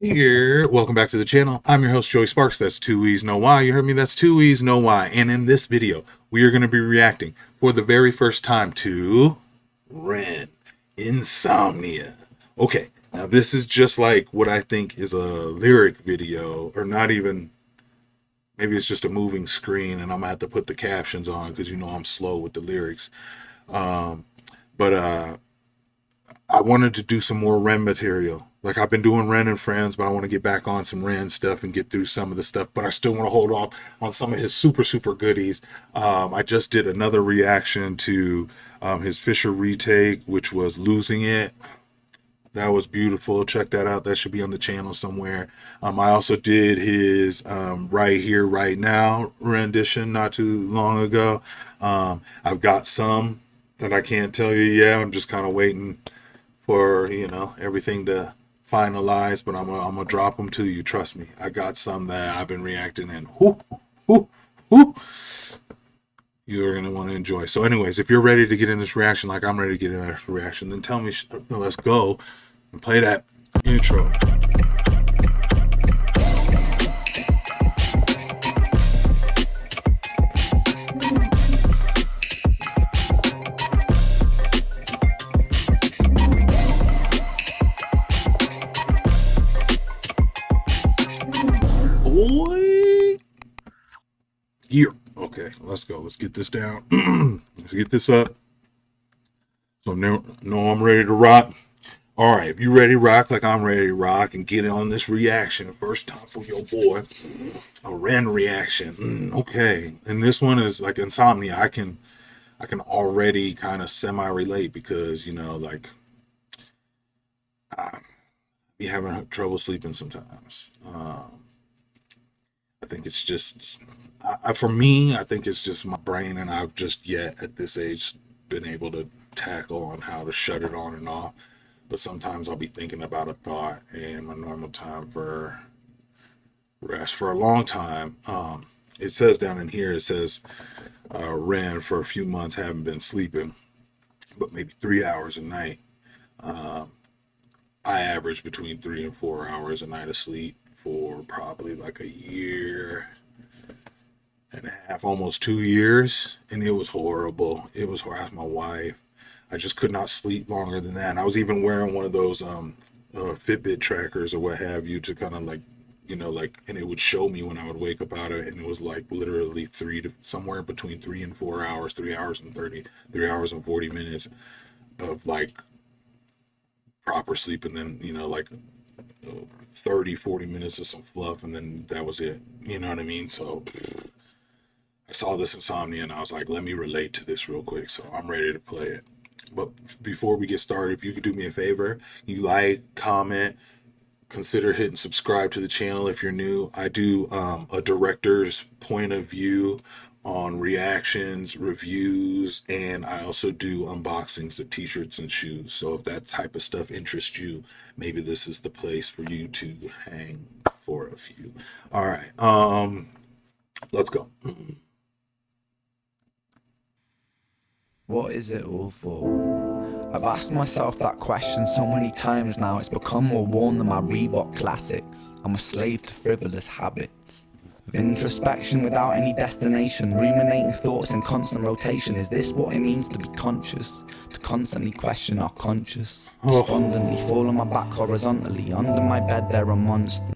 Here, welcome back to the channel. I'm your host, Joey Sparks. That's Two E's No Why. You heard me, that's Two E's No Why. And in this video, we are going to be reacting for the very first time to Ren, Insomnia. Okay, now this is just like what I think is a lyric video, or not even, maybe it's just a moving screen and I'm going to have to put the captions on because you know I'm slow with the lyrics. But I wanted to do some more Ren material. Like, I've been doing Ren and Friends, but I want to get back on some Ren stuff and get through some of the stuff. But I still want to hold off on some of his super goodies. I just did another reaction to his Fisher retake, which was Losing It. That was beautiful. Check that out. That should be on the channel somewhere. I also did his Right Here, Right Now rendition not too long ago. I've got some that I can't tell you yet. I'm just kind of waiting for, you know, everything to finalize, but I'm gonna drop them to you. Trust me, I got some that I've been reacting and you're gonna want to enjoy. So anyways, if you're ready to get in this reaction like I'm ready to get in this reaction, then tell me, let's go and play that intro. Boy, here. Okay, let's go. Let's get this down. Let's get this up. So know I'm ready to rock. All right, if you ready to rock like I'm ready to rock and get on this reaction, first time for your boy, a Ren reaction. Okay, and this one is like Insomnia. I can already kind of semi-relate because, you know, like, I be having trouble sleeping sometimes. I think it's just, for me, I think it's just my brain, and I've just yet at this age been able to tackle on how to shut it on and off. But sometimes I'll be thinking about a thought, and my normal time for rest for a long time. It says down in here, it says, Ren, for a few months haven't been sleeping, but maybe 3 hours a night. I average between 3 and 4 hours a night of sleep for probably like a year and a half, almost 2 years, and it was horrible. It was hard. I asked my wife. I just could not sleep longer than that. And I was even wearing one of those Fitbit trackers or what have you to kind of like, you know, like, and it would show me when I would wake up out of it, and it was like literally somewhere between 3 and 4 hours, 3 hours and 3 hours and 40 minutes of like proper sleep, and then, you know, like 30-40 minutes of some fluff, and then that was it. You know what I mean? So I saw this Insomnia and I was like, let me relate to this real quick. So I'm ready to play it. But before we get started, if you could do me a favor, you like, comment, consider hitting subscribe to the channel if you're new. I do a director's point of view on reactions, reviews, and I also do unboxings of t-shirts and shoes. So if that type of stuff interests you, maybe this is the place for you to hang for a few. All right, let's go. What is it all for? I've asked myself that question so many times now, it's become more worn than my Reebok classics. I'm a slave to frivolous habits. Of introspection without any destination, ruminating thoughts in constant rotation. Is this what it means to be conscious? To constantly question our conscious? Despondently fall on my back horizontally. Under my bed there are monsters.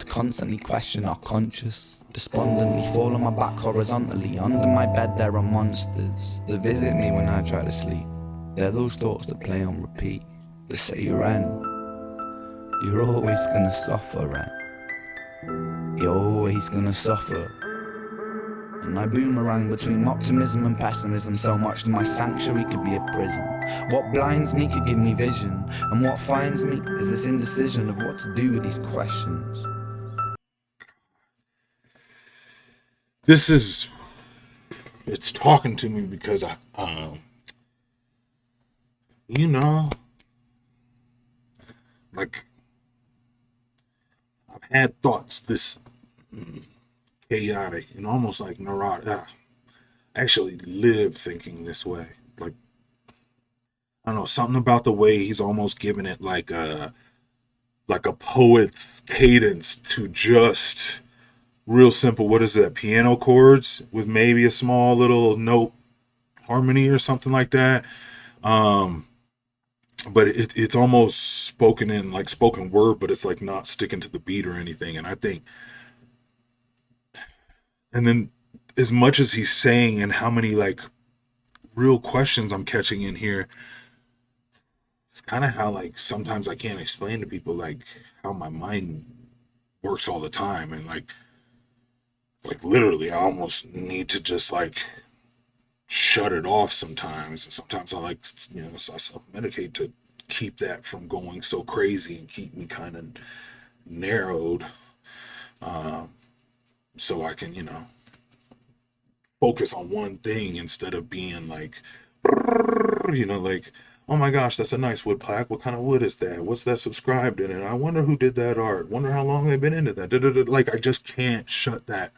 Constantly question our conscious. Despondently fall on my back horizontally. Under my bed there are monsters that visit me when I try to sleep. They're those thoughts that play on repeat, that say, Ren, you're always gonna suffer, Ren. You're always gonna suffer. And I boomerang between optimism and pessimism so much that my sanctuary could be a prison. What blinds me could give me vision, and what finds me is this indecision of what to do with these questions. This is, it's talking to me because you know, like, I've had thoughts this chaotic and almost like neurotic. I actually live thinking this way. Like, I don't know, something about the way he's almost giving it like a poet's cadence to just real simple. What is that? Piano chords with maybe a small little note harmony or something like that. But it's almost spoken in like spoken word, but it's like not sticking to the beat or anything. And I think, and then as much as he's saying and how many like real questions I'm catching in here, it's kind of how like sometimes I can't explain to people like how my mind works all the time. And like literally I almost need to just like shut it off sometimes. And sometimes I like, you know, I self-medicate to keep that from going so crazy and keep me kind of narrowed, so I can, you know, focus on one thing instead of being like, you know, like, oh my gosh, that's a nice wood plaque. What kind of wood is that? What's that subscribed in it? I wonder who did that art. Wonder how long they've been into that. Da-da-da. Like, I just can't shut that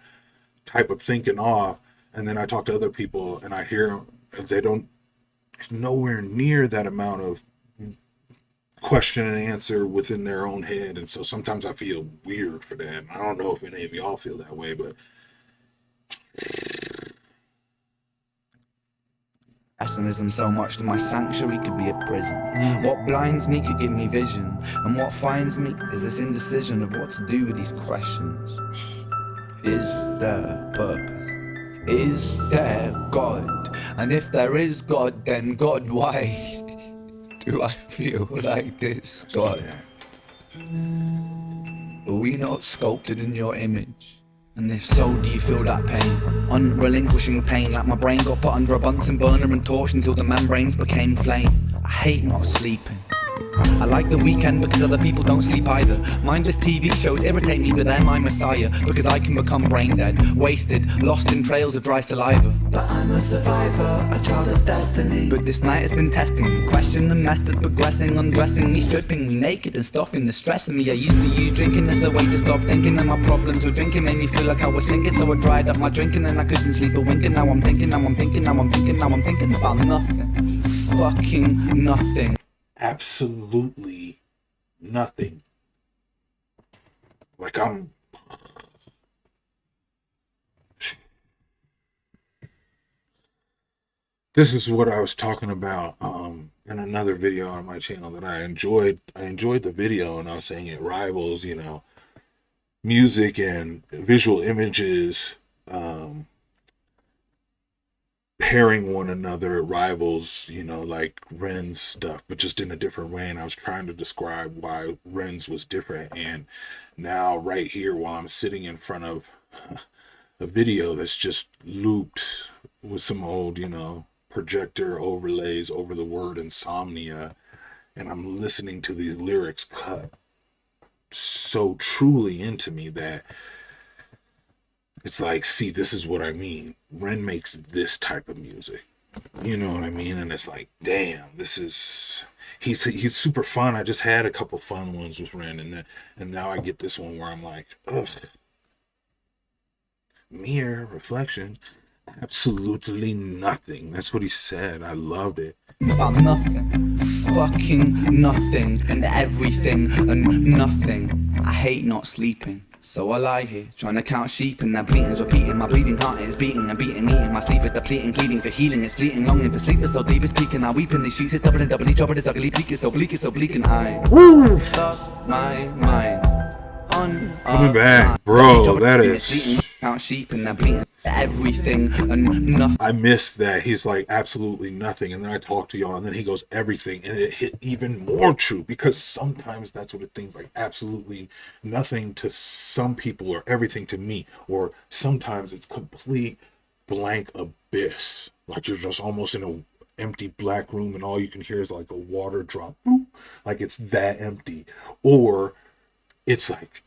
type of thinking off. And then I talk to other people and I hear they don't nowhere near that amount of question and answer within their own head. And so sometimes I feel weird for that. I don't know if any of y'all feel that way, but Pessimism so much that my sanctuary could be a prison. What blinds me could give me vision, and what finds me is this indecision of what to do with these questions. Is there purpose? Is there God? And if there is God, then God, why do I feel like this, God? Are we not sculpted in your image? And if so, do you feel that pain? Unrelinquishing pain, like my brain got put under a Bunsen burner and torched until the membranes became flame. I hate not sleeping. I like the weekend because other people don't sleep either. Mindless TV shows irritate me, but they're my messiah, because I can become brain dead, wasted, lost in trails of dry saliva. But I'm a survivor, a child of destiny. But this night has been testing me, question the mess that's progressing, undressing me, stripping me naked and stuffing the stress in me. I used to use drinking as a way to stop thinking, and my problems with drinking made me feel like I was sinking. So I dried up my drinking and I couldn't sleep a wink. And now I'm thinking, now I'm thinking, now I'm thinking, now I'm thinking about nothing. Fucking nothing. absolutely nothing. Like this is what I was talking about in another video on my channel that I enjoyed the video, and I was saying it rivals, you know, music and visual images pairing one another. It rivals, you know, like Ren's stuff, but just in a different way. And I was trying to describe why Ren's was different. And now right here, while I'm sitting in front of a video that's just looped with some old, you know, projector overlays over the word insomnia, and I'm listening to these lyrics cut so truly into me that it's like, see, this is what I mean. Ren makes this type of music. You know what I mean? And it's like, damn, this is... He's super fun. I just had a couple fun ones with Ren, and now I get this one where I'm like, ugh. Mirror, reflection, absolutely nothing. That's what he said. I loved it. About nothing, fucking nothing, and everything and nothing. I hate not sleeping. So I lie here, trying to count sheep, and their bleating's repeating. My bleeding heart is beating and beating, eating. My sleep is depleting, pleading for healing. It's fleeting, longing for sleep is so deep, it's peaking. I weep in these sheets, it's double and doubly troubled, it's ugly, bleak, it's so bleak, and I lost my mind. Coming back, bro, that is... Count sheep and they're bleating, everything and nothing. I missed that. He's like, absolutely nothing. And then I talk to y'all, and then he goes, everything. And it hit even more true, because sometimes that's what it thinks, like absolutely nothing to some people or everything to me. Or sometimes it's complete blank abyss. Like you're just almost in a empty black room and all you can hear is like a water drop. Like it's that empty. Or it's like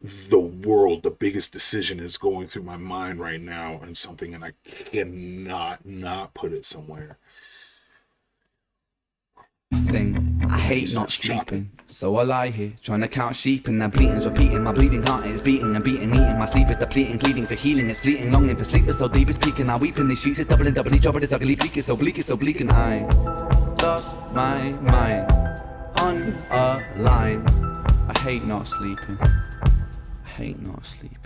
the world, the biggest decision is going through my mind right now and something, and I cannot not put it somewhere. Thing. I I hate not sleeping, so I lie here, trying to count sheep and their bleating's repeating. My bleeding heart is beating and beating, eating. My sleep is depleting, pleading for healing, it's fleeting. Longing for sleep is so deep, it's peaking. I weep in these sheets, it's doubling, doubly troubled, it's ugly, bleak, it's so bleak, it's so bleak. And I lost my mind on a line. I hate not sleeping, I hate not sleeping.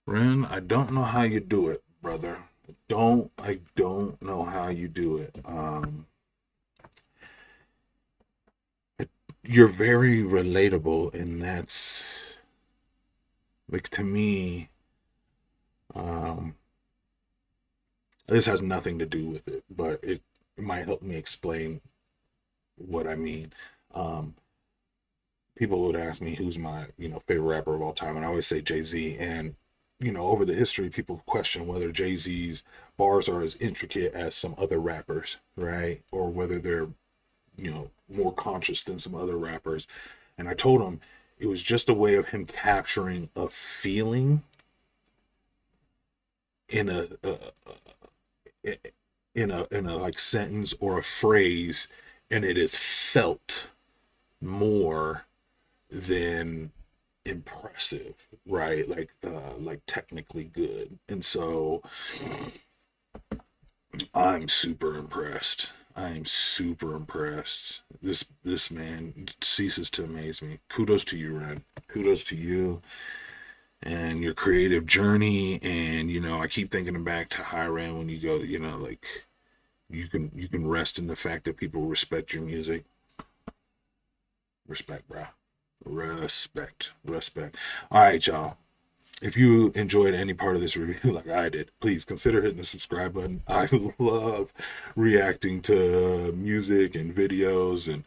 Ren, I don't know how you do it, brother. I don't know how you do it. You're very relatable, and that's like, to me, this has nothing to do with it, but it might help me explain what I mean. People would ask me who's my, favorite rapper of all time, and I always say Jay-Z. And over the history, people question whether Jay-Z's bars are as intricate as some other rappers, right? Or whether they're, more conscious than some other rappers. And I told him it was just a way of him capturing a feeling in a like sentence or a phrase, and it is felt more than impressive, right? Like technically good. And so I'm super impressed. This man ceases to amaze me. Kudos to you, Ren. Kudos to you and your creative journey. And I keep thinking back to Hiram when you go, like, you can rest in the fact that people respect your music. Respect, bro. Respect. All right, y'all. If you enjoyed any part of this review like I did, please consider hitting the subscribe button. I love reacting to music and videos and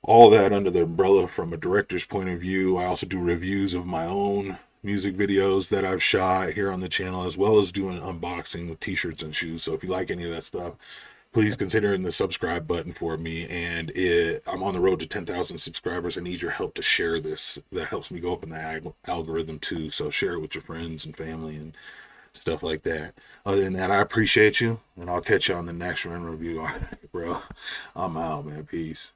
all that under the umbrella from a director's point of view. I also do reviews of my own music videos that I've shot here on the channel, as well as doing unboxing with t-shirts and shoes. So if you like any of that stuff, please consider hitting the subscribe button for me. And I'm on the road to 10,000 subscribers. I need your help to share this. That helps me go up in the algorithm too. So share it with your friends and family and stuff like that. Other than that, I appreciate you, and I'll catch you on the next run review. All right, bro. I'm out, man. Peace.